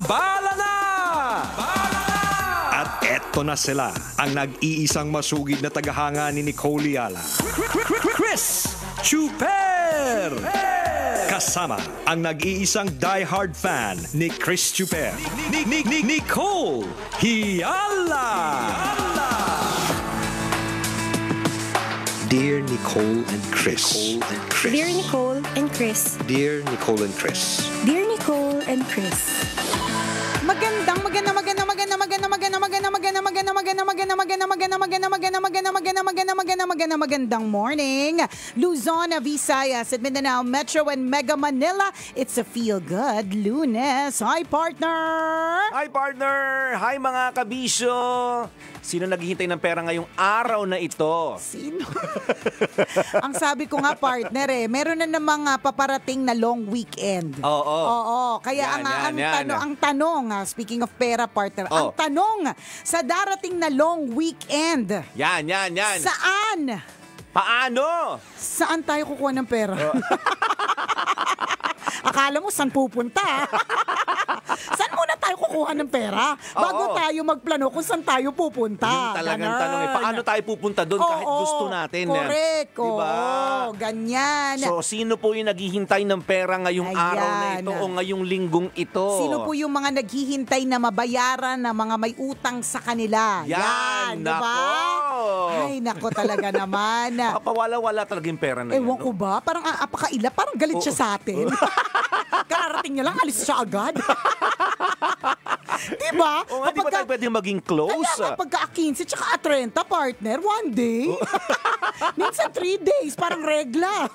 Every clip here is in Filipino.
Bala na! At eto na sila, ang nag-iisang masugid na tagahanga ni Nicole Yala. Chris Chuper! Kasama ang nag-iisang die-hard fan ni Chris Chuper, Nicole Yala! Dear Nicole and Chris. Dear Nicole and Chris. Dear Nicole and Chris. Dear Nicole and Chris. Magandang morning, Luzon, Visayas, at Mindanao Metro and Mega Manila. It's a feel-good Lunes. Hi, partner! Hi, partner! Hi, mga kabisyo! Sino naghihintay ng pera ngayong araw na ito? Sino? Ang sabi ko nga, partner, meron na namang paparating na long weekend. Oo. Kaya ang tanong, speaking of pera, partner, ang tanong sa darating na long weekend. Yan. Saan? Paano? Saan tayo kukuha ng pera? Akala mo saan pupunta? Saan muna tayo kukuha ng pera? Bago tayo magplano kung saan tayo pupunta. Yung talagang tanong paano tayo pupunta doon kahit gusto natin? Correct. Diba? Ganyan. So, sino po yung naghihintay ng pera ngayong araw na ito o ngayong linggong ito? Sino po yung mga naghihintay na mabayaran na mga may utang sa kanila? Yan, diba? nako. Ay, nako talaga naman. Kapawala-wala talaga yung pera na Ewan ko ba? Parang apakaila. Parang galit siya sa atin. Kararating niya lang, alis siya agad. Diba? O nga, di ba tayo pwedeng maging close? Kaya pagka-15 tsaka 30, partner, one day. Minsan 3 days, parang regla.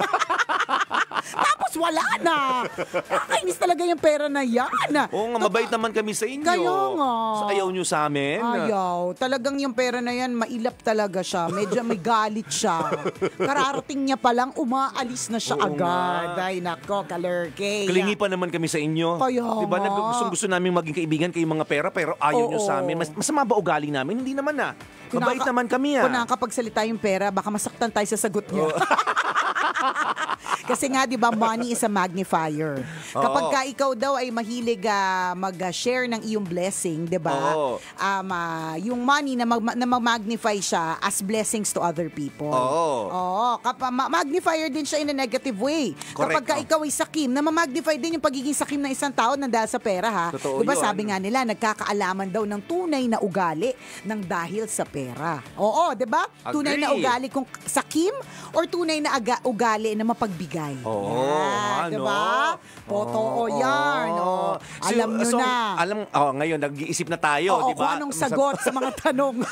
Tapos wala na. Nakakainis talaga yung pera na yan. Oo nga, mabait naman kami sa inyo. Kaya nga. So, ayaw nyo sa amin? Ayaw. Talagang yung pera na yan, mailap talaga siya. Medyo may galit siya. Kararating niya pa lang, umaalis na siya agad. Ay, nako, kalurke. Klingi pa naman kami sa inyo. Kaya diba, nga. Gusto namin maging kaibigan kayong mga pera, pero ayaw nyo sa amin. Masama ba ugali namin? Hindi naman na. Mabait naman kami. Kung nakakapagsalita yung pera, baka masaktan tayo sa sagot niya. Kasi nga, di ba, money is a magnifier. Kapag ka ikaw daw ay mahilig mag-share ng iyong blessing, di ba? Yung money na mag-magnify siya as blessings to other people. Magnifier din siya in a negative way. Correct. Kapag ka ikaw ay sakim, na ma-magnify din yung pagiging sakim ng isang tao na dahil sa pera, ha? Totoo di ba, yun. sabi nga nila, nagkakaalaman daw ng tunay na ugali ng dahil sa pera. Oo, di ba? Tunay na ugali kung sakim or tunay na ugali na mapagbigay. Di ba? Totoo yan. Alam nyo na. Ngayon, nag-iisip na tayo, di ba? Kung anong sagot sa mga tanong.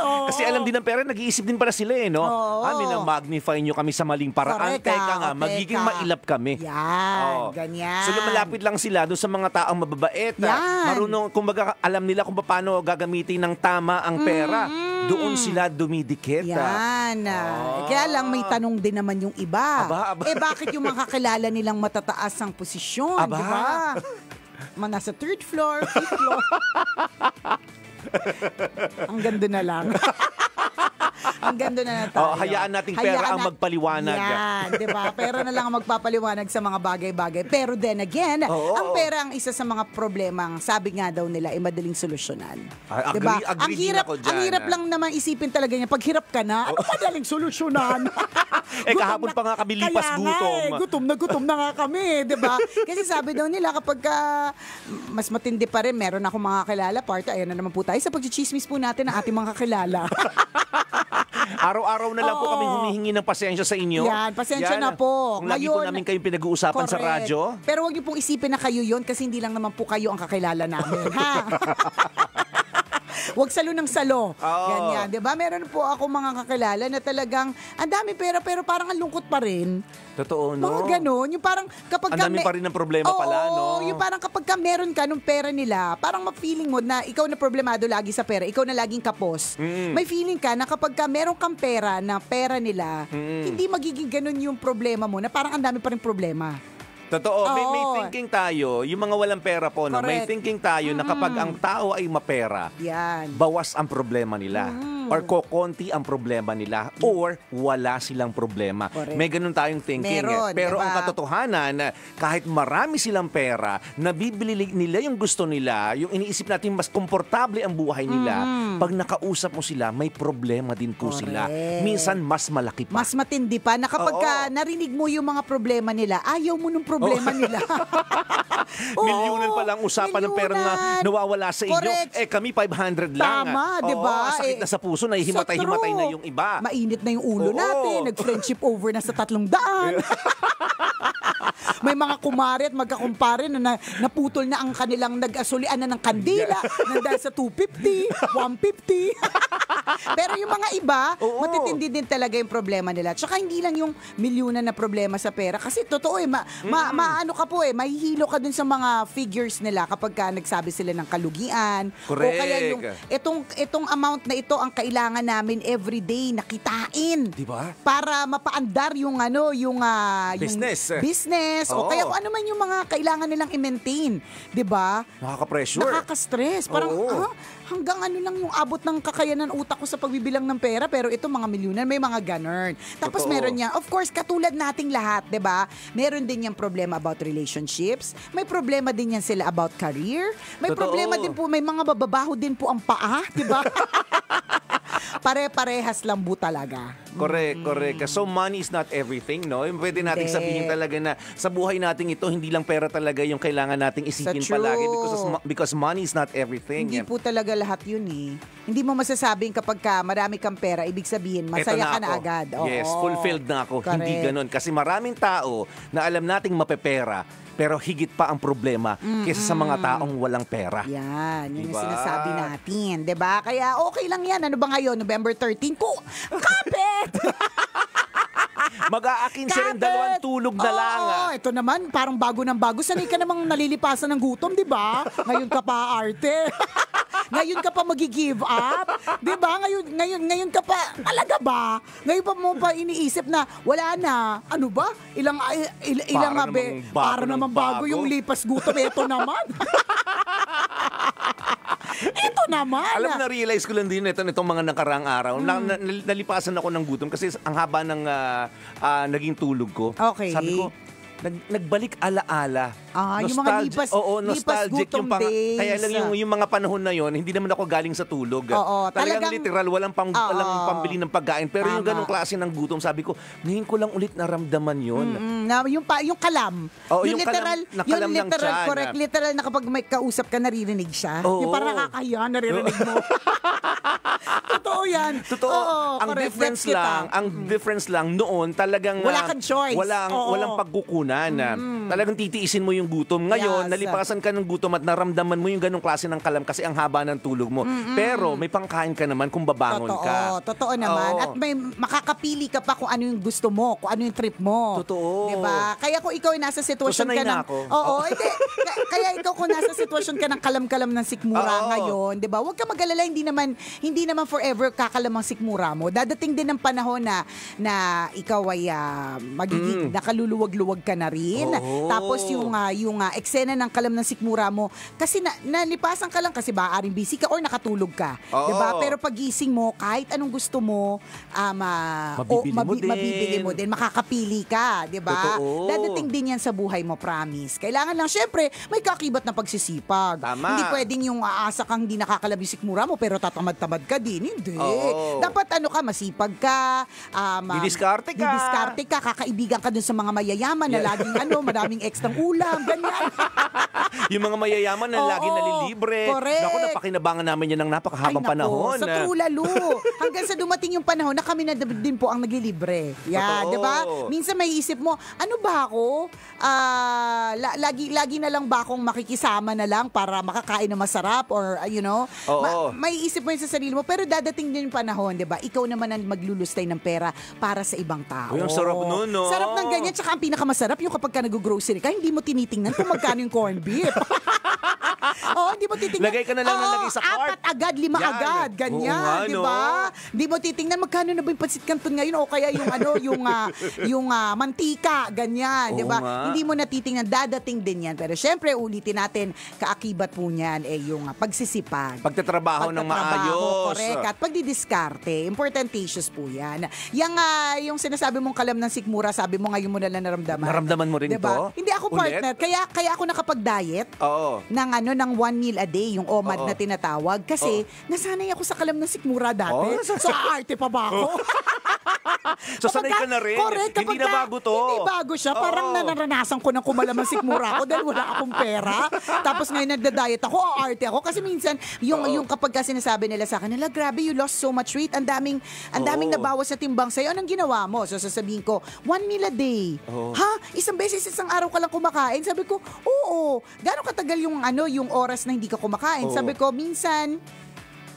Kasi alam din ng pera, nag-iisip din pala sila no? Magnify nyo kami sa maling paraan. Teka nga, magiging mailap kami. Yan, ganyan. So lumalapit lang sila doon sa mga taong mababait. Marunong, kumbaga, alam nila kung paano gagamitin ng tama ang pera. Doon sila dumidikit. Yan. Kaya lang may tanong din naman yung iba. Bakit yung mga kakilala nilang matataas ang posisyon? Di ba? Nasa 3rd floor, 5th floor. Ang ganda na lang. Ang ganda na tayo. Hayaan nating pera ang magpaliwanag. Yan, di ba? Pera na lang ang magpapaliwanag sa mga bagay-bagay. Pero then again, ang pera ang isa sa mga problemang sabi nga daw nila ay madaling solusyonan. Diba? Ang hirap lang naman isipin talaga niya. Pag hirap ka na, ano madaling solusyonan? Kahapon pa nga kami lipas gutom. Gutom na nga kami, di ba? Kasi sabi daw nila kapag mas matindi pa rin, meron akong mga kakilala, ayan na naman po tayo sa pagchichismis po natin ng ating mga kakilala. Araw-araw na lang po kami humihingi ng pasensya sa inyo. Yan, pasensya na po. Kung lagi po namin kayong pinag-uusapan sa radyo. Pero wag niyo pong isipin na kayo yon kasi hindi lang naman po kayo ang kakilala namin. Ha? Huwag salo ng salo. Ganyan, 'di ba? Meron po ako mga kakilala na talagang ang dami pera pero parang ang lungkot pa rin. Totoo, no? Mga ganon. Yung parang kapag ang dami pa rin ng problema pala, no? Yung parang kapag meron ka nung pera nila, parang ma-feeling mo na ikaw na problemado lagi sa pera, ikaw na laging kapos. May feeling ka na kapag meron kang pera na pera nila, hindi magiging ganon yung problema mo na parang ang dami pa rin problema. Totoo. May thinking tayo, yung mga walang pera po, no? May thinking tayo na kapag ang tao ay mapera, bawas ang problema nila. or kokonti ang problema nila or wala silang problema. Correct. May ganun tayong thinking. Meron, Pero diba? ang katotohanan, kahit marami silang pera, nabibili nila yung gusto nila, yung iniisip natin mas komportable ang buhay nila, pag nakausap mo sila, may problema din po sila. Correct. Minsan mas malaki pa. Mas matindi pa na kapag ka Oo. narinig mo yung mga problema nila, ayaw mo nung problema nila. Oo, Milyonan pa lang usapan ng perang milyonan. nawawala sa inyo. Correct. Kami 500 lang. Tama, Oo, di ba? sakit na sa puso, nahihimatay-himatay So na true. yung iba. Mainit na yung ulo Oo. natin. Nag-friendship over na sa 300. May mga kumare at magkakumpare na naputol na ang kanilang nag-asulian na ng kandila na dahil sa 250, 150. Pero yung mga iba, Oo. matitindi din talaga yung problema nila. Tsaka hindi lang yung milyunan na problema sa pera. Kasi totoo maano ka po mahihilo ka dun sa mga figures nila kapag ka nagsabi sila ng kalugian. Correct. O kaya yung itong amount na ito ang kailangan namin everyday na kitain. Di ba? Para mapaandar yung Business. yung business o Oo. kaya kung ano man yung mga kailangan nilang i-maintain, 'di ba? Nakaka-pressure. Nakaka-stress. Parang Oo. hanggang ano lang yung abot ng kakayanan utak ko sa pagbibilang ng pera, pero ito mga milyunan, may mga ganun. Tapos Totoo. meron yan, of course, katulad nating lahat, 'di ba? Meron din yung problema about relationships, may problema din yan sila about career, may Totoo. problema din po, may mga bababaho din po ang paa, 'di ba? Pare-parehas lang po talaga. Correct. So money is not everything, no? Pwede nating Hindi. sabihin talaga na sa buhay nating ito, hindi lang pera talaga yung kailangan nating isipin Sa palagi true. because money is not everything. Hindi po talaga lahat yun eh. Hindi mo masasabing kapag ka marami kang pera, ibig sabihin, Eto masaya ka na ako. agad. Oo. Yes, fulfilled na ako. Correct. Hindi ganun. Kasi maraming tao na alam nating mapepera, pero higit pa ang problema kaysa sa mga taong walang pera. Yan, yun yung Diba? sinasabi natin. 'Di ba? Kaya okay lang yan. Ano ba ngayon? November 13 ko. Kapit! Mag-aakin siya rin 2 tulog na lang. Oo, ito naman, parang bago ng bago. Sanay ka namang nalilipasan ng gutom, di ba? Ngayon ka pa arte. Ngayon ka pa magi-give up. Di ba? Ngayon ka pa, talaga ba? Ngayon pa mo pa iniisip na, wala na. Ano ba? Ilang para namang bago yung lipas gutom. Ito naman. Ito naman. Alam mo, na-realize ko lang din itong mga nakaraang araw. Nalipasan ako ng gutom kasi ang haba ng naging tulog ko. Okay. Sabi ko, nagbalik alaala. Yung mga lipas nostalgic gutom yung days. Kaya lang yung mga panahon na yon, hindi naman ako galing sa tulog. Oo, Talagang literal, walang pambili ng pagkain. Pero yung Tama. ganong klase ng gutom, sabi ko, ngayon ko lang ulit naramdaman yon. Yung kalam. Oo, yung yung literal, kalam- nakalam yung ng literal, tiyan. correct. Literal na kapag may kausap ka, naririnig siya. Oo. Yung parang nakakahiya, naririnig mo. Totoo yan. Totoo. Oo, ang correct. difference Gets kita. lang, noon talagang Wala kang choice. Oo. walang pagkukunan. Talagang titiisin mo yung gutom. Ngayon, Yes. nalipasan ka ng gutom at naramdaman mo yung ganong klase ng kalam kasi ang haba ng tulog mo. Pero may pangkain ka naman kung babangon ka. Totoo naman. Oo. At may makakapili ka pa kung ano yung gusto mo, kung ano yung trip mo. Totoo. Diba? Kaya kung ikaw ay nasa sitwasyon Sanay ka na ng... ako. Oo, hindi. Kaya ikaw kung nasa sitwasyon ka ng kalam-kalam ng sikmura Oo. ngayon, diba? Huwag ka mag-alala, hindi naman forever kakalam ang sikmura mo. Dadating din ang panahon na ikaw ay magiging nakaluluwag-luwag ka na rin. Oo. Tapos yung eksena ng kalam ng sikmura mo, kasi nalipasan ka lang kasi maaring busy ka or nakatulog ka. Oo. Diba? Pero pagising mo, kahit anong gusto mo, mabibili mo din. Makakapili ka, diba? Totoo. Dadating din yan sa buhay mo, promise. Kailangan lang, syempre, may kakibat na pagsisipag. Tama. Hindi pwedeng yung aasa kang hindi nakakalab yung sikmura mo, pero tatamad-tamad ka din. Hindi. Oo. Dapat masipag ka. Didiskarte ka. Didiskarte ka. Kakaibigan ka dun sa mga mayayaman na laging maraming extra ulam, ganyan. Yung mga mayayaman na Oo, lagi nalilibre. correct. Naku, napakinabangan namin yan ng napakahabang Ay, naku, panahon. Sa true lalo. Hanggang sa dumating yung panahon na kami na din po ang naglilibre. Yan, Totoo. di ba? Minsan may isip mo, ano ba ako? Lagi na lang ba akong makikisama na lang para makakain na masarap or Oo. may isip mo yun sa sarili mo. Pero dadating din yung panahon, di ba? Ikaw naman ang maglulustay ng pera para sa ibang tao. Uy, ang sarap nun, no? Sarap ng ganyan. Tsaka ang pinakamasarap yung kapag ka nag-grocery ka, hindi mo tinitingnan kung magkano yung corned beef. Oo, hindi mo titingnan. Lagay ka na lang ng lagay sa cart. 4 agad, 5 Yan. agad. Oo Ganyan, nga, di no? ba? Hindi mo titingnan magkano na ba yung pansit canton ngayon o kaya yung yung mantika, ganyan, di ba? Oo nga. Hindi mo natitingnan, dadating din yan. Pero syempre, ulitin natin, kaakibat po niyan yung pagsisipag. Pagtatrabaho ng maayos. Correct. At pagdidiskarte, importantatious po yan. Yung sinasabi mong kalam ng sikmura, sabi mo ngayon mo na lang naramdaman. Naramdaman mo rin diba? to? Hindi ako Ulit? partner. Kaya ako nakapag-diet Oo. ng 1 meal a day, yung OMAD Oo. na tinatawag. Kasi nasanay ako sa kalam ng sikmura dati. Oo. So, aarte pa ba ako? So, sanay ka na rin. Correct. Hindi na bago to. Hindi bago siya. Parang Oo. naranasan ko ng kumalam ng sikmura ako dahil wala akong pera. Tapos ngayon nagda-diet ako, aarte ako. Kasi minsan, yung kapag kasi sinasabi nila sa akin, nila, grabe, you lost so much weight. Ang daming nabawas sa timbang sa'yo. Anong ginawa mo? So, sasabihin ko, 1 meal a day. Ha? Isang beses, isang araw ka lang kumakain? Sabi ko, oo. Gano'ng katagal yung oras na hindi ka kumakain? Oo. Sabi ko, minsan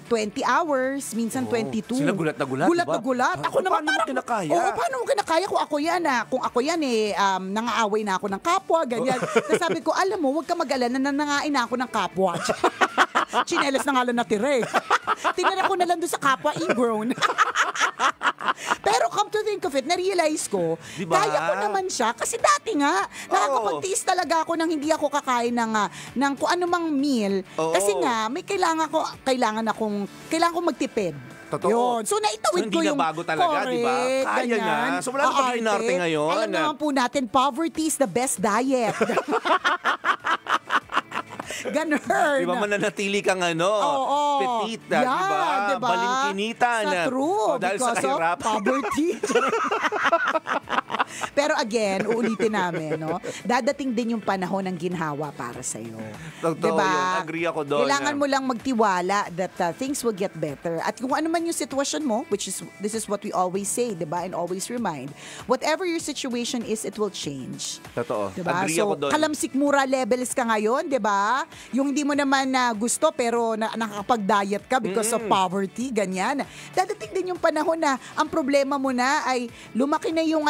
20 hours, minsan 22. Sila gulat na gulat, Gulat diba? na gulat. Ako naman Paano mo kinakaya? Oo, paano mo kinakaya kung ako yan Kung ako yan nangaaway na ako ng kapwa, ganyan. Tapos sabi ko, alam mo, huwag ka mag-alala na nangain na ako ng kapwa. Chinelas na nga lang natira. Tinira ko na lang doon sa kapwa ingrown. Pero come to think of it, na-realize ko, Diba? kaya ko naman siya. Kasi dati nga, nakakapagtiis talaga ako nang hindi ako kakain ng kung anumang meal. Oo. Kasi nga, may kailangan kong magtipid. Totoo. Yun. So, naitawid So, ko hindi na yung... bago talaga, di ba? Correct, Kaya ganyan. na. So, wala na Aarte. pag-inarte ngayon. Alam naman po natin, poverty is the best diet. Ganun. Di ba mananatili kang petit, Yeah, di ba? diba? Balingkinitan. Sa true, Dahil sa because of kahirap. poverty. Pero again, uulitin namin, no? Dadating din yung panahon ng ginhawa para sa'yo. Totoo yun. Agree ako doon. Kailangan mo lang magtiwala that things will get better. At kung ano man yung sitwasyon mo, this is what we always say, diba? And always remind, whatever your situation is, it will change. Totoo. Diba? Agree So, ako doon. kalamsik mura levels ka ngayon, di ba? Yung hindi mo naman gusto pero nakakapag-diet ka because of poverty, ganyan. Dadating din yung panahon na ang problema mo na ay lumaki na yung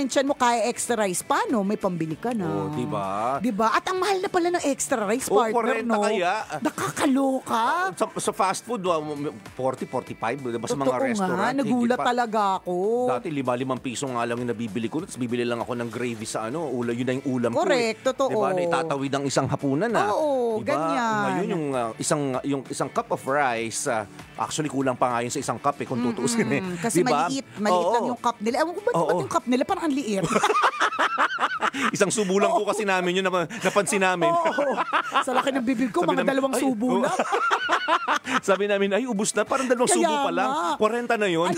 tiyan mo, kaya extra rice. Paano? May pambili ka na. Oh, di ba? Di ba? At ang mahal na pala ng extra rice, partner, 40 no? kaya. Nakakaloka. Sa fast food, 40, 45, diba? Sa mga Totoo restaurant. nga, nagulat higit pa. talaga ako. Dati, 5 piso nga lang yung nabibili ko. Tapos bibili lang ako ng gravy sa ulam. Yun na yung ulam Correct, ko. totoo. Diba? Na itatawid ang isang hapunan na. Oo, diba? ganyan. Ngayon, yung isang cup of rice, actually kulang pa nga yun sa isang cup kung tutuusin Kasi diba? maliit Oo. lang yung cup nila. Ewan ko ba't yung cup nila parang ang liit. Isang subo lang po kasi namin yun, napansin namin. Oo. Sa laki ng bibig ko, Sabi mga namin, 2 subo oo. lang. Sabi namin, ay, ubus na. Parang 2 subo pa lang. nga. 40 na yun.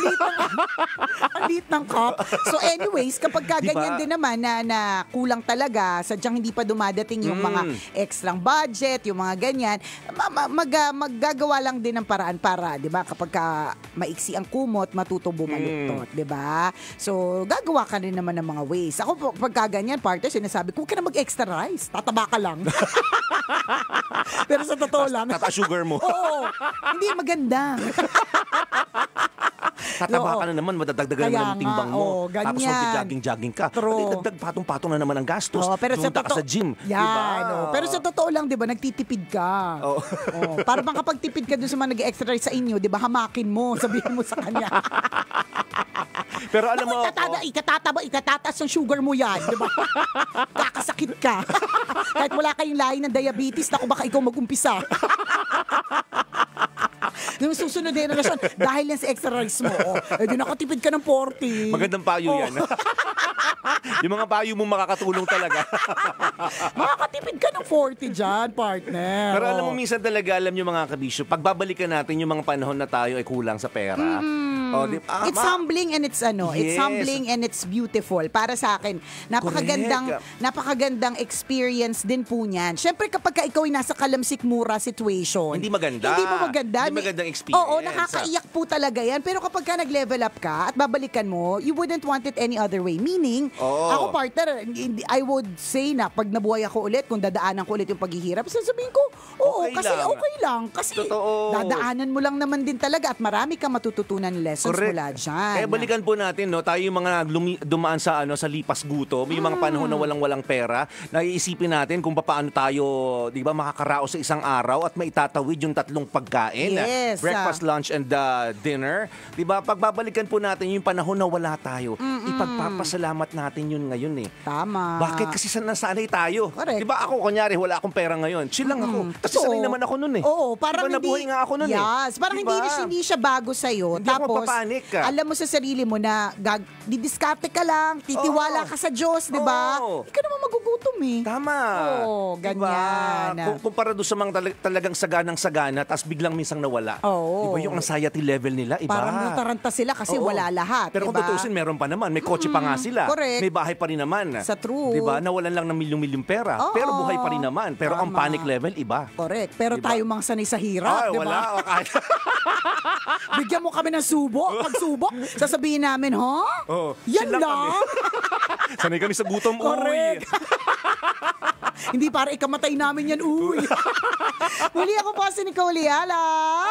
Ang liit ng cup. So anyways, kapag ganyan Diba? din naman na kulang talaga, sadyang hindi pa dumadating yung mga extrang budget, yung mga ganyan, maggagawa lang din ng paraan para, di ba, kapag maiksi ang kumot, matuto bumaluktot, di ba? So, gagawa ka rin naman ng mga ways. Ako, pagka ganyan, partner, sinasabi ko, huwag ka na mag-extra rice. Tataba ka lang. Pero sa totoo lang. Tata-sugar mo. Oo. Hindi maganda. Tataba ka na naman, madadagdagan Kaya naman ng timbang nga, mo. oo, ganyan. Tapos magja-jogging-jogging ka. True. Pati dagdag patong-patong na naman ang gastos. Pero sa Punta ka sa gym. Yan, diba? Pero sa totoo lang, di ba, nagtitipid ka. Oo. Para bang kapag tipid ka dun sa mga nag-exercise sa inyo, di ba, hamakin mo, sabihin mo sa kanya. Pero alam mo, Ikatataas yung sugar mo yan, di ba? Kakasakit ka. Kahit wala kayong lahi ng diabetes, naku, baka ikaw mag-umpisa. Yung susunod din na dahil yan sa exercise mo, di nakatipid ka ng 40. magandang payo yan. Yung mga payo mo makakatulong talaga. Makakatipid ka ng 40 dyan, partner. Pero alam mo, minsan talaga, alam nyo mga kabisyo, pagbabalikan natin yung mga panahon na tayo ay kulang sa pera. It's humbling and it's it's Yes. humbling and it's beautiful. Para sa akin, napakagandang experience din po niyan. Syempre kapag ka ikaw ay nasa kalamsik mura situation. Hindi maganda. Hindi mo maganda. Hindi magandang experience. Oo, nakakaiyak po talaga yan. Pero kapag ka nag-level up ka at babalikan mo, you wouldn't want it any other way. Meaning, ako partner, I would say na pag nabuhay ako ulit, kung dadaanan ko ulit yung paghihirap, sasabihin ko, Okay lang. okay lang. Kasi Totoo. dadaanan mo lang naman din talaga at marami kang matututunan lesson lessons mula dyan. Kaya balikan po natin, no, tayo yung mga dumaan sa sa lipas gutom, yung mga panahon na walang pera, naiisipin natin kung paano tayo, 'di ba, makakaraos sa isang araw at maitatawid yung tatlong pagkain, Yes. breakfast, lunch and dinner. 'Di ba? Pagbabalikan po natin yung panahon na wala tayo. Ipagpapasalamat natin yun ngayon eh. Tama. Bakit? Kasi nasanay tayo. Correct. 'Di ba? Ako kunyari wala akong pera ngayon. Chill lang ako. Kasi Totoo. sanay naman ako noon eh. Oo, parang diba, nabuhay nga ako noon eh. Yes, parang Diba? hindi siya bago sa'yo. Hindi ako Tapos, mapapanik ka. alam mo sa sarili mo na didiskarte ka lang, titiwala Oo. ka sa Diyos, di ba? Oo. Hindi ka naman magugutom eh. Tama. Oo, ganyan. Diba? Kumpara doon sa mga talagang saganang-sagana, tapos biglang minsang nawala. Oo. Diba yung anxiety level nila, iba. Parang nataranta sila kasi Oo. wala lahat. Pero kung diba? tutusin, meron pa naman. May kotse pa nga sila. correct. May bahay pa rin naman. Sa true. Diba? Nawalan lang ng milyong-milyong pera. Oo. Pero buhay pa rin naman. Pero ang Tama. panic level, iba. Correct. Pero Diba? tayo mga sanay sa hirap, di wala. ba? O, kahit... Bigyan mo kami ng subo. Pagsubok, sasabihin namin, ha? Oo. Yan Chill lang lang? kami. Sanay kami sa gutom. Correct. Hindi para ikamatay namin yan, uy. Muli ako po si Nicole Yala.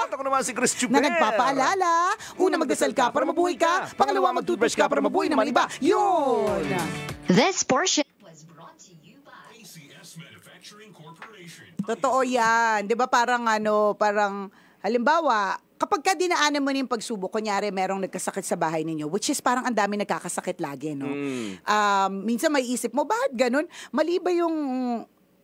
At ako naman si Chris Chuper. Na nagpapaalala, una magdasal ka para mabuhay ka, pangalawa mag-toothbrush ka para mabuhay naman iba. Yun! This portion was brought to you by ACS Manufacturing Corporation. Totoo yan. Di ba parang halimbawa, kapag ka dinaanan mo na yung pagsubok, kunyari merong nagkasakit sa bahay ninyo, which is parang ang dami nagkakasakit lagi, no? Minsan may isip mo, bakit ganun? Mali ba yung,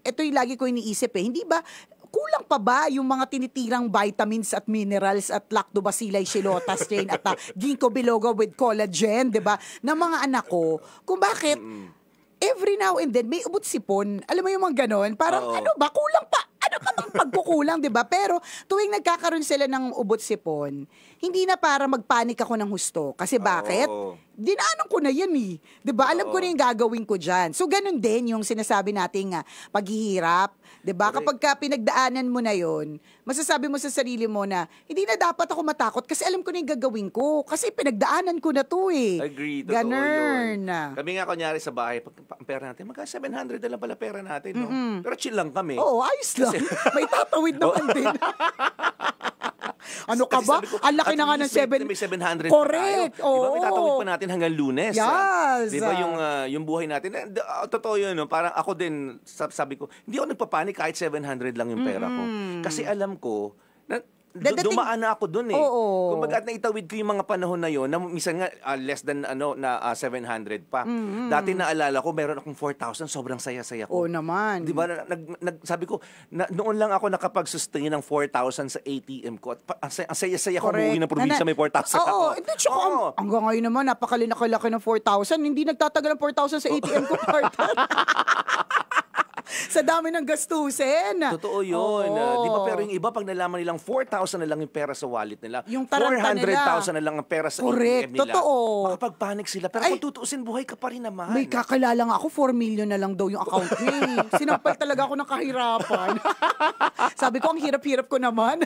ito yung lagi ko iniisip hindi ba, kulang pa ba yung mga tinitirang vitamins at minerals at lactobacilli shilotas chain at ginkgo biloba with collagen, di ba? Na mga anak ko, kung bakit, every now and then, may ubot sipon. Alam mo yung mga ganon? Parang, ano ba, kulang pa. Ano ba bang pagkukulang, di ba? Pero, tuwing nagkakaroon sila ng ubot sipon, hindi na para magpanik ako ng husto. Kasi bakit? Dinaanan ko na yan eh. Di ba? Alam ko na yung gagawin ko dyan. So, ganun din yung sinasabi nating paghihirap. Di ba? Kapag ka pinagdaanan mo na yon, masasabi mo sa sarili mo na, hindi na dapat ako matakot kasi alam ko na yung gagawin ko. Kasi pinagdaanan ko na to eh. Agree, totoo Ganun. yun. Kami nga kunyari sa bahay, pag ang pera natin, magka 700 na lang pala pera natin, no? Pero chill lang kami. Oo, ayos lang. May tatawid naman din. Ano ka Kasi ba? sabi ko, Ang laki at na nga ng least may 700 Correct. pa tayo. Di ba, may Oo. tatawid pa natin hanggang Lunes. Yes. Di ba yung buhay natin? Totoo yun, no? Parang ako din, sabi ko, hindi ako nagpapanik kahit 700 lang yung pera ko. Kasi alam ko, dumaan na ako dun eh. Oo. Kumbaga at naitawid ko yung mga panahon na yon na minsan nga less than 700 pa. Dati naalala ko meron akong 4,000, sobrang saya-saya ko. Oo naman. Di ba sabi ko noon lang ako nakapag-sustain ng 4,000 sa ATM ko. At ang saya-saya ko umuwi ng probinsya may 4,000 ako. Oo, hindi tsaka hanggang ngayon naman napakalaki ng 4,000. Hindi nagtatagal ng 4,000 sa ATM ko, partner. Sa dami ng gastusin. Totoo yun. Oo. Di ba pero yung iba pag nalaman nilang 4,000 na lang yung pera sa wallet nila, Yung taranta 400,000 na lang ang pera sa Correct. ATM nila. Totoo. Makapag-panic sila. Pero Ay. kung tutuusin, buhay ka pa rin naman. May kakilala nga ako, 4 million na lang daw yung account niya. Sinampal talaga ako ng kahirapan. Sabi ko, ang hirap-hirap ko naman.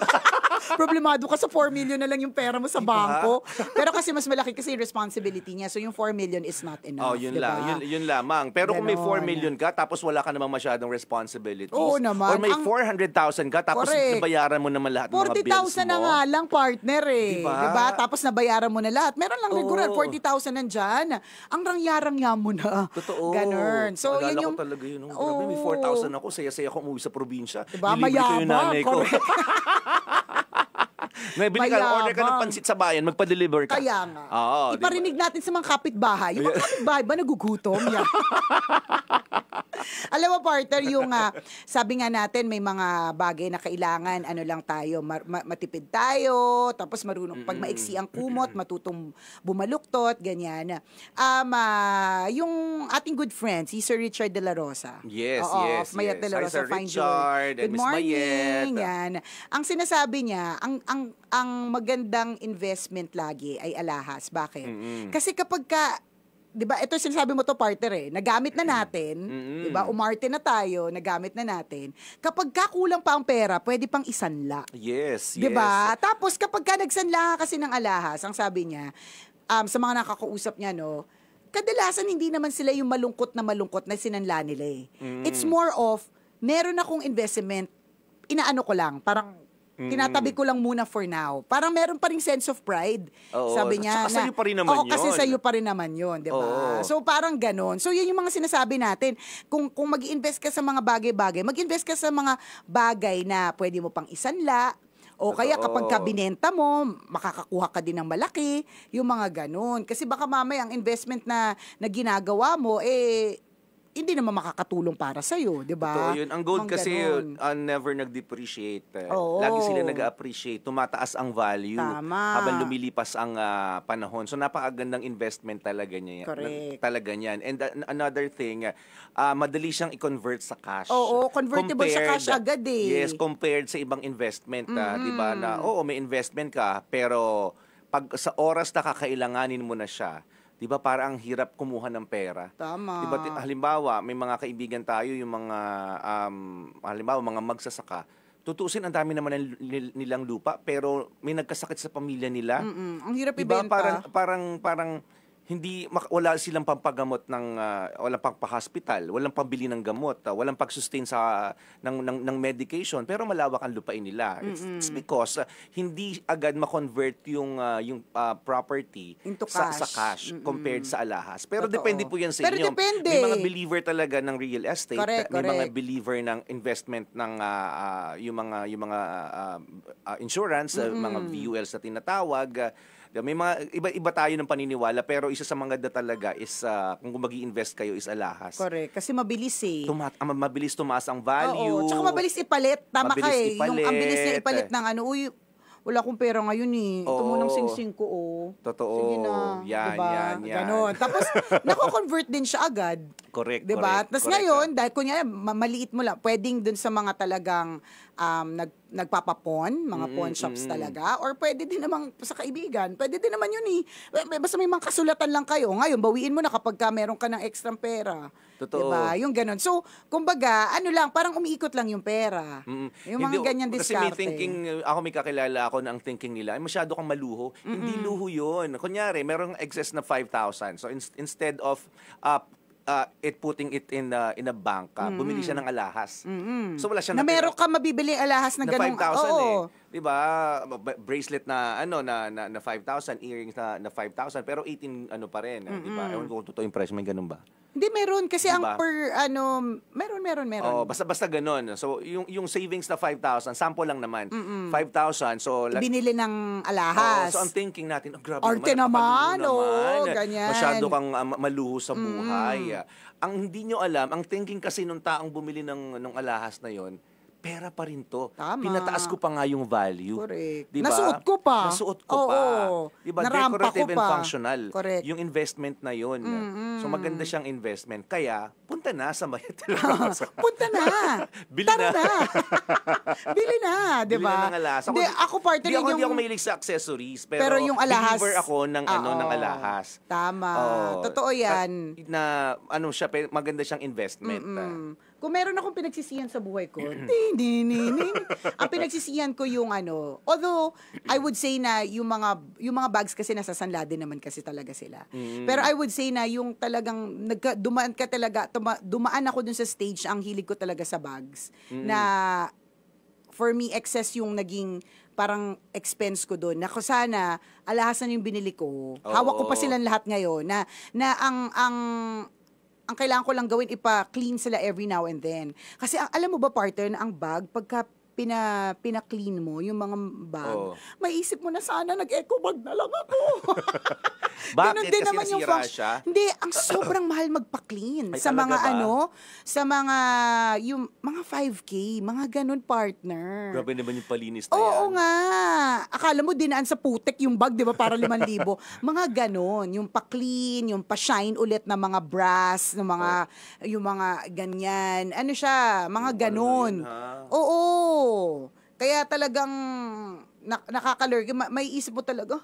Problemado ka sa 4 million na lang yung pera mo sa bangko. Pero kasi mas malaki kasi yung responsibility niya. So yung 4 million is not enough. Oh, yun diba? lang. Yun lamang. Pero kung may 4 Ganon. million ka, tapos wala ka namang masyadong responsibilities. Oo naman. Or may Ang- 400,000 ka, tapos Correct. nabayaran mo naman lahat ng mga bills 40,000 na mo. nga lang, partner eh. Diba? Diba? Tapos nabayaran mo na lahat. Meron lang regular, Oo. 40,000 nandyan. Ang rangyarangya mo na. Totoo. Ganun. So, Alala yun yung... ko talaga yun. Grabe, may 4,000 ako. Saya-saya ko umuwi sa probinsya. Diba? Nilibre ko yung Mayabang. nanay ko. Correct. Bili ka, order ka ng Mayabang. pansit sa bayan, magpa-deliver ka. Kaya nga. Oo, Iparinig natin sa mga kapitbahay. Yung mga kapitbahay ba nagugutom? Yan. Alam mo, partner, yung sabi nga natin, may mga bagay na kailangan, ano lang tayo, matipid tayo, tapos marunong, pag maiksi ang kumot, matutong bumaluktot, ganyan. Yung ating good friend, si Sir Richard De La Rosa. Yes, Oo, yes, of Mayat yes. De La Hi, Rosa, Sir Fine Richard, Joy. and Good Miss morning. Mayet. Yan. Ang sinasabi niya, ang magandang investment lagi ay alahas. Bakit? Kasi kapag ka, 'di ba? Ito sinasabi mo to, partner eh. Nagamit na natin, 'di ba? Umarte na tayo, nagamit na natin. Kapag ka kulang pa ang pera, pwede pang isanla. Yes, 'Di yes. ba? Tapos kapag ka nagsanla ka kasi ng alahas, ang sabi niya, sa mga nakakausap niya, no, kadalasan hindi naman sila yung malungkot na sinanla nila eh. It's more of, meron akong investment, inaano ko lang, parang Tinatabi ko lang muna for now. Parang meron pa ring sense of pride. Oo, Sabi niya sa'yo pa rin naman oo, kasi yun. sa'yo pa rin naman yun, di ba? Oo. So parang ganon. So yun yung mga sinasabi natin. Kung mag-invest ka sa mga bagay-bagay, mag-invest ka sa mga bagay na pwede mo pang isanla, o kaya kapag kabinenta mo, makakakuha ka din ng malaki, yung mga ganon. Kasi baka mamaya ang investment na ginagawa mo, hindi naman makakatulong para sa'yo, di ba? Totoo yun. Ang gold Mga kasi ganon. never nag-depreciate. Oo. Lagi sila nag-appreciate. Tumataas ang value Tama. habang lumilipas ang panahon. So napakagandang investment talaga niya. Correct. Talaga niyan. And another thing, madali siyang i-convert sa cash. Oo, convertible sa cash agad Yes, compared sa ibang investment, 'di ba? Na may investment ka pero pag sa oras na kakailanganin mo na siya, 'di ba, parang ang hirap kumuha ng pera. Tama. 'Di ba, halimbawa, may mga kaibigan tayo, yung mga halimbawa mga magsasaka. Tutusin, ang dami naman nilang lupa, pero may nagkasakit sa pamilya nila. Ang hirap 'Di ba? ibenta. Parang hindi wala silang pampagamot ng walang pagpa-hospital, walang pambili ng gamot, walang pag-sustain sa ng medication, pero malawak ang lupain nila. It's because hindi agad ma-convert yung property Into sa cash. cash compared sa alahas. Pero Totoo. depende po yan sa Pero inyo. depende. May mga believer talaga ng real estate, Correct, may mga correct. believer ng investment ng yung mga insurance, mga VULs na tinatawag. May mga iba tayo ng paniniwala, pero isa sa mga talaga is kung mag-i-invest kayo is alahas. Correct. Kasi mabilis Mabilis tumaas ang value. Oo. Tsaka mabilis ipalit. Tama Mabilis ka eh. ipalit. Ang bilis niya ipalit ng uy, wala akong pera ngayon eh. Ito Oo. mo ng sing-sing ko Totoo. Sige na. Yan, diba? yan. Ganon. Tapos, nako-convert din siya agad. Correct, Diba? correct, Tapos correct. ngayon, dahil kunyari, maliit mo lang, pwedeng dun sa mga talagang nagpapapon, mga pawn shops talaga, or pwede din naman sa kaibigan, pwede din naman yun eh. Basta may mga kasulatan lang kayo. Ngayon, bawiin mo na kapag meron ka ng extra pera. Totoo. Diba? Yung ganon. So, kumbaga, parang umiikot lang yung pera. Yung mga ganyan Kasi may diskarte. thinking, may kakilala ako na ang thinking nila, ay masyado kang maluho. Hindi luho yun. Kunyari, merong excess na 5,000. So instead of putting it in a bank, bumili siya ng alahas. So wala siya Na meron ka mabibili alahas na na ganun. 5,000 Oo. 'Di ba? Bracelet na na 5,000, earrings na 5,000, pero 18 pa rin, 'di ba? Ewan ko kung totoo yung price, may ganun ba? Hindi, meron. Kasi Diba? ang per, meron. Oh, basta ganun. So yung savings na 5,000, sample lang naman. 5,000, so Binili ng alahas. so ang thinking natin, grabe Arte naman, naman, napakaluho oo, ganyan. Masyado kang maluho sa buhay. Ang hindi nyo alam, ang thinking kasi nung taong bumili ng alahas na yon, pera pa rin to. Tama. Pinataas ko pa nga yung value. Correct. Diba? Nasuot ko pa. Nasuot ko Oo. pa. Diba? Narampa Decorative ko and pa. functional. Correct. Yung investment na yon. So maganda siyang investment. Kaya, punta na sa Mayat. Punta na. Bili Tara na. na. Bili na, di Bili ba? na ng alahas. Hindi, ako partner Hindi ako mahilig sa accessories, pero yung alahas. believer ako ng ng Oo. alahas. Tama. Oo. Totoo yan. Na siya, maganda siyang investment. Kung meron akong pinagsisihan sa buhay ko, ang pinagsisihan ko yung although I would say na yung mga bags kasi nasasanla din naman kasi talaga sila. Pero I would say na yung talagang dumaan ako dun sa stage, ang hilig ko talaga sa bags, na for me excess yung naging parang expense ko doon. Ako sana alahasan yung binili ko. Hawak ko pa silang lahat ngayon na ang kailangan ko lang gawin, ipa-clean sila every now and then. Kasi alam mo ba, partner, na ang bag, pagka pina-clean mo yung mga bag, maisip mo na sana nag-eco bag na lang ako. Bakit? Ganun din Kasi naman yung nasira siya? Hindi, ang sobrang mahal magpa-clean. Ay, Sa talaga mga ba? sa mga, yung mga 5K, mga ganun, partner. Grabe naman yung palinis na Oo yan. nga. Akala mo dinaan sa putek yung bag, di ba, para 5,000. Mga ganon. Yung pa-clean, yung pa-shine ulit na mga brass, yung mga ganyan. Ano siya, mga ganon. yun, ha? Oo. Kaya talagang nakakalurk. May isip mo talaga,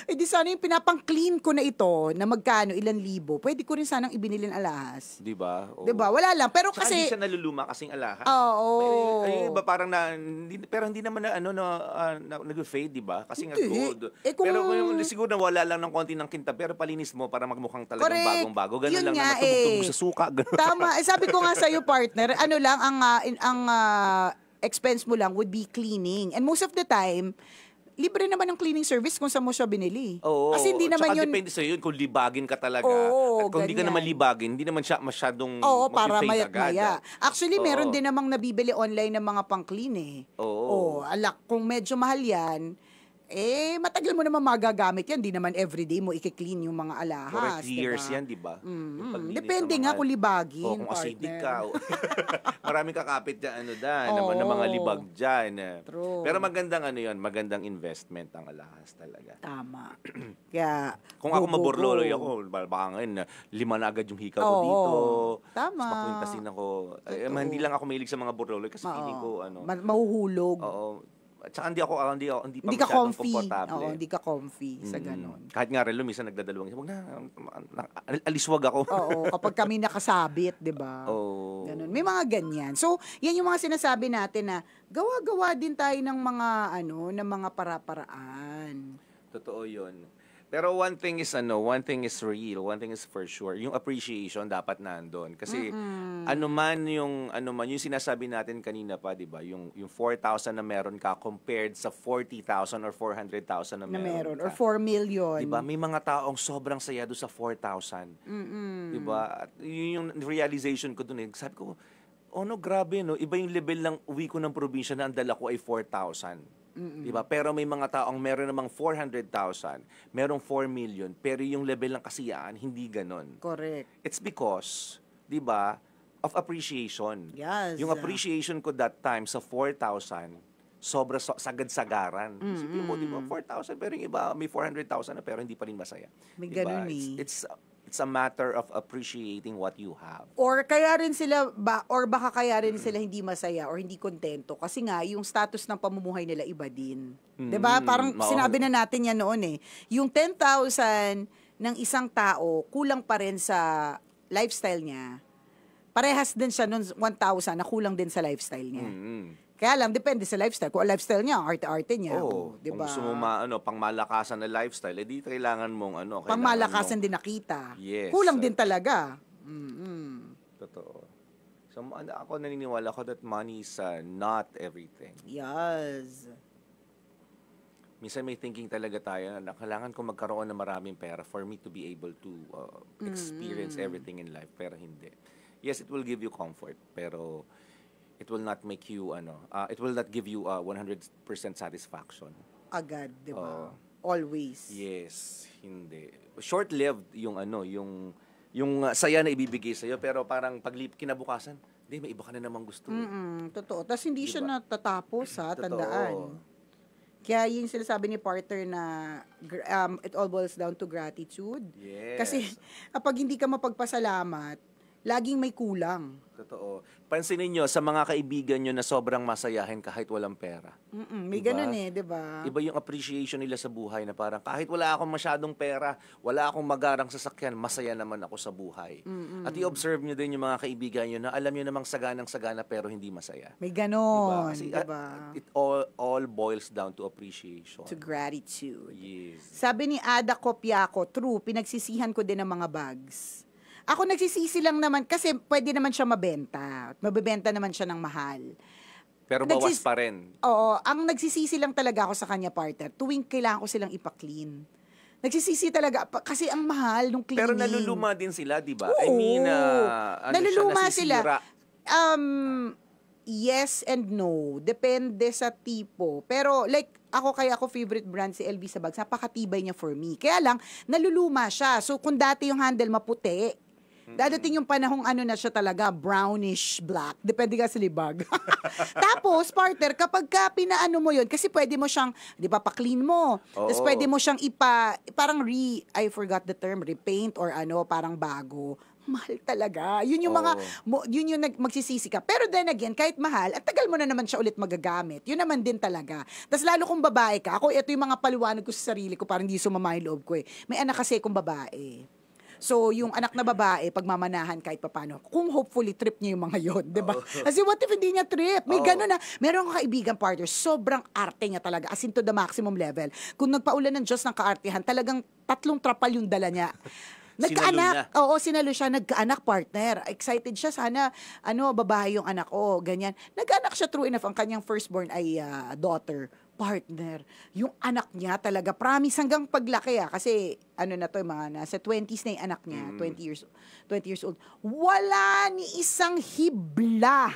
di sana yung pinapang-clean ko na ito, na magkano, ilang libo, pwede ko rin sanang ibinilin alahas. Di ba? Oo. Di ba? Wala lang. Pero Tsaka kasi, hindi siya naluluma kasing alahas. Oo. Ay, iba parang pero hindi naman nag-fade, di ba? Kasi nga Hindi. gold. Kung- Pero siguro nawala lang ng konti ng kinta, pero palinis mo para magmukhang talagang Correct. bagong-bago. Ganun Yun lang nga naman, tubog-tubog sa suka. Ganun. Tama. Sabi ko nga sa'yo, partner, lang, ang expense mo lang would be cleaning. And most of the time, libre naman ang cleaning service kung saan mo siya binili. Oo. Kasi hindi naman Tsaka yun... depende sa'yo yun kung libagin ka talaga. Oo, At kung hindi ka ganyan. naman libagin, hindi naman siya masyadong Oo, para mag-fade mayat agad. maya. Actually, meron Oo. din namang nabibili online ng mga pang-clean eh. Oo. Alak, kung medyo mahal yan, matagal mo naman magagamit yan. Di naman everyday mo i-clean yung mga alahas. Correct, years diba? yan, di ba? Yung paglinis Depende ng nga mga- kung libagin, Oo, kung acidic partner. ka. Maraming kakapit dyan, Oo. ng mga libag dyan. True. Pero magandang yun, magandang investment ang alahas talaga. Tama. Kaya, Kung ako go, go, maborloloy go. ako, baka ngayon, 5 na agad yung hikaw ko Oo. dito. Tama. Mas makwintasin ako. Totoo. Hindi lang ako mahilig sa mga borloloy kasi feeling ko, Mahuhulog. oo. At saka hindi pa Hindi ka masyadong comfy. komportable. Oo, hindi ka comfy sa ganon. Kahit nga rin, minsan nagdadalawang, wag na, aliswag ako. Oo, kapag kami nakasabit, 'di ba? Oo. Ganun. May mga ganyan. So, yan yung mga sinasabi natin na gawa-gawa din tayo ng mga ng mga para-paraan. Totoo 'yun. Pero one thing is real, one thing is for sure, yung appreciation dapat nandoon kasi ano man yung sinasabi natin kanina pa, 'di ba? Yung 4,000 na meron ka compared sa 40,000 or 400,000 na Na meron ka. or 4 million. 'Di ba? May mga taong sobrang saya doon sa 4,000. 'Di ba? At yun yung realization ko doon. Sabi ko, no, grabe no, iba yung level ng uwi ko ng probinsya na ang dala ko ay 4,000. Diba? Pero may mga taong meron namang 400,000, merong 4 million, pero yung level ng kasiyaan, hindi ganon. Correct. It's because, di ba, of appreciation. Yes. Yung appreciation ko that time sa 4,000, sobra sagad-sagaran. Isipin mo, di ba, 4,000, pero yung iba may 400,000 na pero hindi pa rin masaya. May Diba? ganun eh. It's a matter of appreciating what you have. Or kaya rin sila baka kaya rin sila hindi masaya or hindi kontento kasi nga yung status ng pamumuhay nila iba din. 'Di ba? Parang Oo. sinabi na natin yan noon eh. Yung 10,000 ng isang tao kulang pa rin sa lifestyle niya. Parehas din siya noon 1,000 na kulang din sa lifestyle niya. Kaya lang, depende sa lifestyle. Kung ang lifestyle niya, arte-arte niya. Oo. Di Kung ba? gusto mo pangmalakasan na lifestyle, edi kailangan mong Pangmalakasan din nakita. Yes. Kulang din talaga. Totoo. So ako naniniwala ko that money is not everything. Yes. Minsan may thinking talaga tayo na kailangan ko magkaroon ng maraming pera for me to be able to experience everything in life, pero hindi. Yes, it will give you comfort, pero it will not make you it will not give you 100% satisfaction. Agad, di ba? Always. Yes, hindi. Short-lived yung saya na ibibigay sa iyo, pero parang kinabukasan, may iba ka na namang gusto. Totoo. Tapos hindi siya Diba? natatapos, Totoo. tandaan. Kaya yung sinasabi ni Partner na it all boils down to gratitude. Yes. Kasi kapag hindi ka mapagpasalamat, laging may kulang. Totoo. Pansinin nyo, sa mga kaibigan nyo na sobrang masayahin kahit walang pera. May Diba? ganun eh, di ba? Iba yung appreciation nila sa buhay na parang kahit wala akong masyadong pera, wala akong magarang sasakyan, masaya naman ako sa buhay. At i-observe nyo din yung mga kaibigan nyo na alam nyo namang saganang-sagana pero hindi masaya. May Diba? ganon, Kasi di ba? it all boils down to appreciation. To gratitude. Yes. Sabi ni Ada Copiaco, true, pinagsisihan ko din ang mga bags. Ako nagsisisi lang naman kasi pwede naman siya mabenta. Mabebenta naman siya ng mahal. Pero bawas pa rin. Oo, ang nagsisisi lang talaga ako sa kanya, partner, tuwing kailangan ko silang ipa-clean. Nagsisisi talaga kasi ang mahal nung cleaning. Pero naluluma din sila, di ba? Oo. I mean, naluluma siya, sila. nasisira. Yes and no. Depende sa tipo. Pero like, ako favorite brand si LV sa bags. Napakatibay niya for me. Kaya lang, naluluma siya. So, kung dati yung handle maputi, dadating yung panahong na siya talaga, brownish black. Depende ka sa libag. Tapos, partner, kapag ka pinaano mo yun, kasi pwede mo siyang, di ba, pa-clean mo. Tapos pwede mo siyang parang I forgot the term, repaint or parang bago. Mahal talaga. Yun yung yun yung magsisisi ka. Pero then again, kahit mahal, at tagal mo na naman siya ulit magagamit. Yun naman din talaga. Tapos lalo kung babae ka, ito yung mga paliwanag ko sa sarili ko, parang hindi sumama yung loob ko eh. May anak kasi kung babae. So, yung anak na babae, pagmamanahan kahit papano, kung hopefully trip niya yung mga yon, di ba? Kasi what if hindi niya trip? May gano'n na. Meron akong kaibigan partner, sobrang arte niya talaga, as in to the maximum level. Kung nagpaulan ng Diyos ng kaartehan, talagang 3 trapal yung dala niya. Nagkaanak. Oo, sinalo siya, nagkaanak partner. Excited siya, sana, babae yung anak ko, ganyan. Nagkaanak siya, true enough, ang kanyang firstborn ay daughter. Partner. Yung anak niya talaga, promise hanggang paglaki kasi na to, mga nasa 20s na yung anak niya, 20 years old. Wala ni isang hibla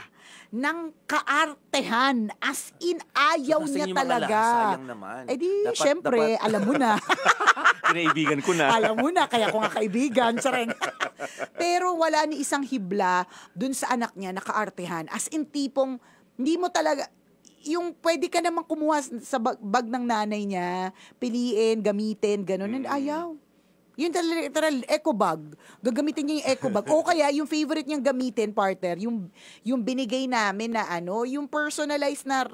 ng kaartehan. As in, ayaw So, niya yung mga talaga. sayang naman. Eh di, syempre, alam mo na. Kinaibigan ko na. Alam mo na, kaya ko nga kaibigan. Tsareng. Pero wala ni isang hibla dun sa anak niya na kaartehan. As in, tipong, hindi mo talaga, yung pwede ka namang kumuha sa bag ng nanay niya, piliin, gamitin, gano'n. And ayaw. Yun talaga, eco bag. Gagamitin niya yung eco bag. O kaya, yung favorite niyang gamitin, partner, yung binigay namin na yung personalized na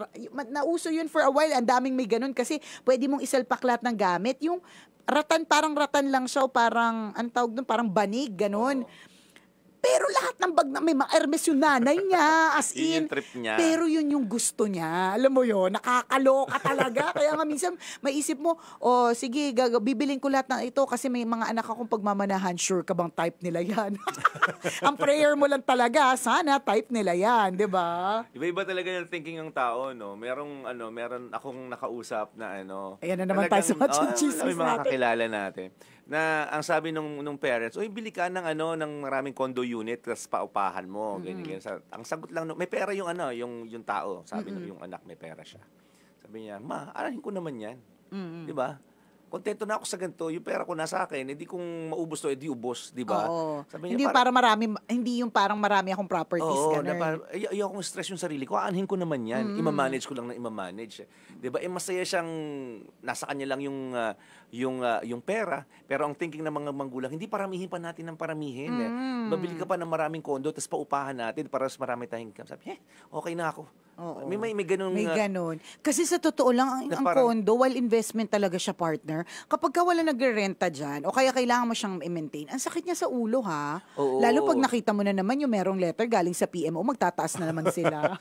nauso yun for a while. Ang daming may ganun kasi pwede mong isalpak lahat ng gamit. Yung ratan, parang ratan lang siya, parang, ang tawag doon, parang banig, ganun. Pero lahat ng bag na may mga Hermes yung nanay niya, as Yun in. yung trip niya. Pero yun yung gusto niya. Alam mo yun, nakakaloka talaga. Kaya nga minsan, maisip mo, sige, bibiling ko lahat ng ito kasi may mga anak akong pagmamanahan, sure ka bang type nila yan? Ang prayer mo lang talaga, sana type nila yan, di ba? Iba-iba talaga yung thinking ng tao, no? Meron akong nakausap na Ayan na naman tayo sa mga chismis may mga natin. kakilala natin. Na ang sabi nung parents, bili ka ng ng maraming condo unit tapos paupahan mo, ganyan. Ang sagot lang may pera yung yung tao. Sabi yung anak may pera siya. Sabi niya, "Ma, arahin ko naman 'yan." 'Di ba? Kontento na ako sa ganito, yung pera ko nasa akin, hindi kung maubos to, edi ubos, 'di ba? Sabi niya, hindi yung parang marami akong properties, ganun. Ayaw akong stress yung sarili ko, aanhin ko naman yan, imamanage ko lang na imamanage. 'Di ba? Masaya siyang, nasa kanya lang yung pera, pero ang thinking ng mga magulang, hindi paramihin pa natin ng paramihin. Babili ka pa ng maraming kondo, tapos paupahan natin para mas marami tayong income. Sabi, okay na ako. Oo. May ganun. May ganun. Kasi sa totoo lang, ang condo, while investment talaga siya, partner, kapag ka wala nagre-renta dyan, o kaya kailangan mo siyang i-maintain, ang sakit niya sa ulo, ha? Oo. Lalo pag nakita mo na naman yung merong letter galing sa PMO, magtataas na naman sila.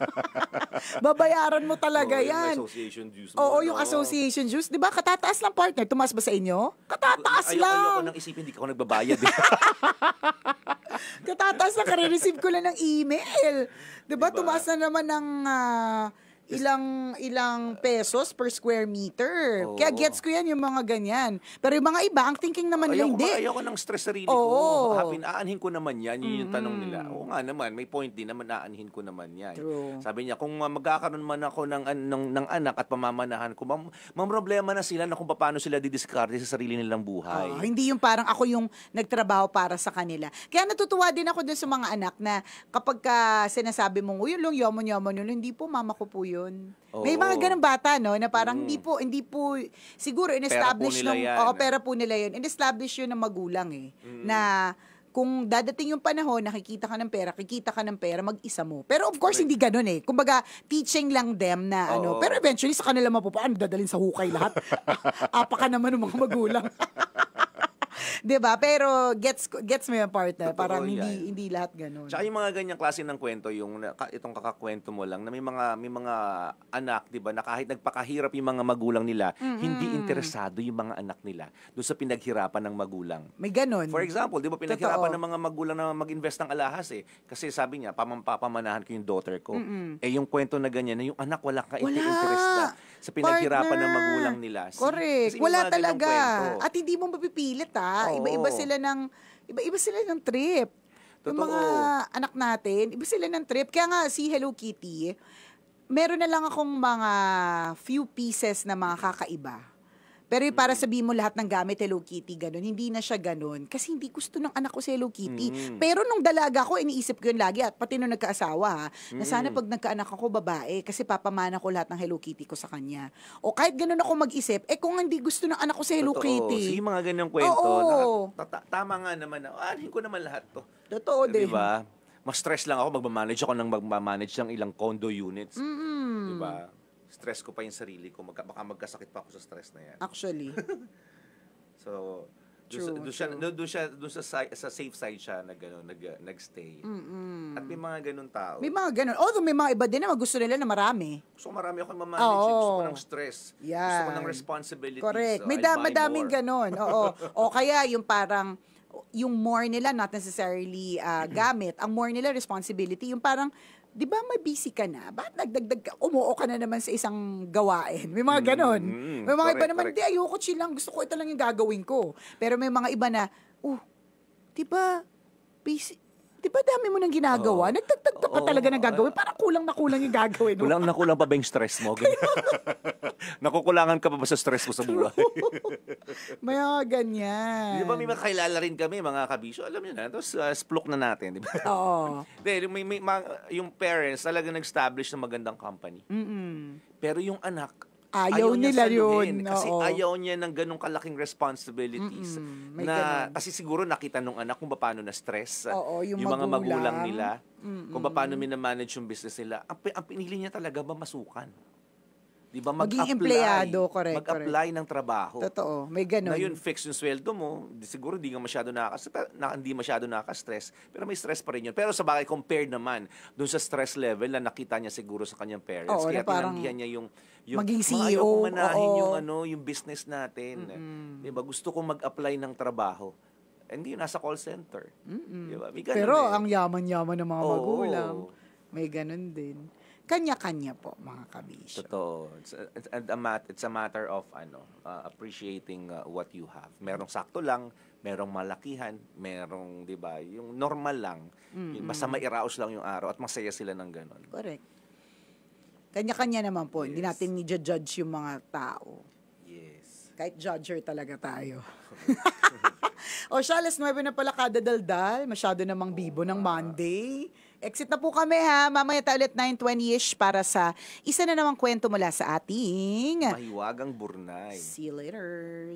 Babayaran mo talaga yan. Yung association dues mo. Oo, yung association dues. Di ba? Katataas lang, partner. Tumaas ba sa inyo? Katataas lang. Ayoko nang isipin, hindi ka ako nagbabayad. Katataas na, kare-receive ko lang ng email. Diba? Tumaas na naman ng ilang pesos per square meter. Oo. Kaya gets ko yan yung mga ganyan. Pero yung mga iba, ang thinking naman nila, hindi. Ayoko nang stress sarili Oo. ko. Aanhin ko naman yan. Yun yung tanong nila. Oo nga naman, may point din naman, aanhin ko naman yan. True. Sabi niya, kung magkakaroon man ako ng anak at pamamanahan ko, problema na sila na kung paano sila didiskarte sa sarili nilang buhay. Hindi yung parang ako yung nagtrabaho para sa kanila. Kaya natutuwa din ako dun sa mga anak na kapag sinasabi mong, yun lang, yaman-yaman yun, hindi po, mama ko po yun. May mga ganang bata, no, na parang hindi po, siguro in-establish pera po nila yun. In-establish yun ng magulang na kung dadating yung panahon, nakikita ka ng pera, kikita ka ng pera, mag-isa mo. Pero of course, hindi ganun Kumbaga, teaching lang them na pero eventually sa kanila mapupaan, dadalhin sa hukay lahat. Apa ka naman ng mga magulang. 'Di ba? Pero gets mo yung partner. Totoo Parang yan. hindi lahat ganoon. Tsaka yung mga ganyang klase ng kwento, itong kakakwento mo lang, na may mga anak, di ba, na kahit nagpakahirap yung mga magulang nila, hindi interesado yung mga anak nila doon sa pinaghirapan ng magulang. May ganon. For example, di ba, pinaghirapan ng mga magulang na mag-invest ng alahas Kasi sabi niya, papamanahan ko yung daughter ko. Yung kwento na ganyan, na yung anak wala interest na sa pinaghirapan ng magulang nila. Correct. Kasi Wala mga ganong talaga. kwento. At hindi mo mapipilit Oo. Iba-iba sila ng trip. Yung Totoo. mga anak natin, iba sila ng trip. Kaya nga si Hello Kitty, meron na lang akong mga few pieces na mga kakaiba. Pero yung para sabihin mo lahat ng gamit Hello Kitty, ganun, hindi na siya ganun. Kasi hindi gusto ng anak ko si Hello Kitty. Pero nung dalaga ko, iniisip ko yun lagi. At pati nung nagkaasawa, na sana pag nagkaanak ako, babae. Kasi papamana ko lahat ng Hello Kitty ko sa kanya. O kahit ganun ako mag-isip, kung hindi gusto ng anak ko si Hello Totoo. Kitty. Sige, mga ganyang kwento. Oo. Tama nga naman na, aanhin ko naman lahat to. Totoo din. Diba? Mas stress lang ako, magmamanage ng ilang condo units. Diba? Stress ko pa yung sarili ko. Baka magkasakit pa ako sa stress na yan. Actually. So, doon sa safe side siya nag-stay. At may mga ganun tao. May mga ganun. Although may mga iba din na gusto nila na marami. Gusto ko marami akong mamanage. Gusto ko ng stress. Yan. Gusto ko ng responsibility. Correct. So, may I'll buy madaming more. ganun. Oo. O kaya yung parang, yung more nila, not necessarily gamit, ang more nila responsibility, yung parang, di ba may busy ka na? Bakit nagdagdag ka? Umuo ka na naman sa isang gawain. May mga ganon. May mga iba naman, di, ayoko chill lang. Gusto ko ito lang yung gagawin ko. Pero may mga iba na, di ba, busy, di ba dami mo nang ginagawa? Nagdagdag ka pa talaga ng gagawin? Parang kulang na kulang yung gagawin mo. Kulang na kulang pa ba yung stress mo? Nakukulangan ka pa ba sa stress mo sa buhay? May mga ganyan. Di ba may makakilala rin kami, mga kabisyo? Alam niyo na, tapos splok na natin. Di ba? Oo. Yung parents talaga nag-establish ng magandang company. Pero yung anak, Ayaw niya nila saluhin. yun. Kasi Oo. ayaw niya ng ganong kalaking responsibilities. May Na, ganun. kasi siguro nakita nung anak kung paano na-stress. Oo, yung mga magulang magulang. nila. Kung paano minamanage yung business nila. Ang pinili niya talaga ba masukan? Di ba? Maging empleyado, correct, Mag-apply ng trabaho. Totoo, may ganun. Ngayon, fix yung sweldo mo, siguro hindi masyado nakaka-stress, pero may stress pa rin yun. Pero sa bagay, compared naman, dun sa stress level na nakita niya siguro sa kanyang parents, Oo, kaya na parang tinanggihan niya yung maging mga CEO, ayaw kong manahin oo. yung business natin. Diba? Gusto kong mag-apply ng trabaho. Hindi, nasa call center. Diba? May ganun Pero eh. ang yaman-yaman ng mga Oo. magulang, may ganun din. Kanya-kanya po, mga kabisyo. Totoo. It's a matter of appreciating what you have. Merong sakto lang, merong malakihan, merong, 'di ba, yung normal lang. Basta mairaos lang yung araw at masaya sila ng ganun. Correct. Kanya-kanya naman po. Hindi Yes. natin ni-judge yung mga tao. Yes. Kahit judger talaga tayo. O siya, alas 9 na pala kada daldal. Masyado namang bibo ng Monday. Exit na po kami ha. Mamaya tayo ulit 9:20-ish para sa isa na namang kwento mula sa ating Mahiwagang Burnay. See you later.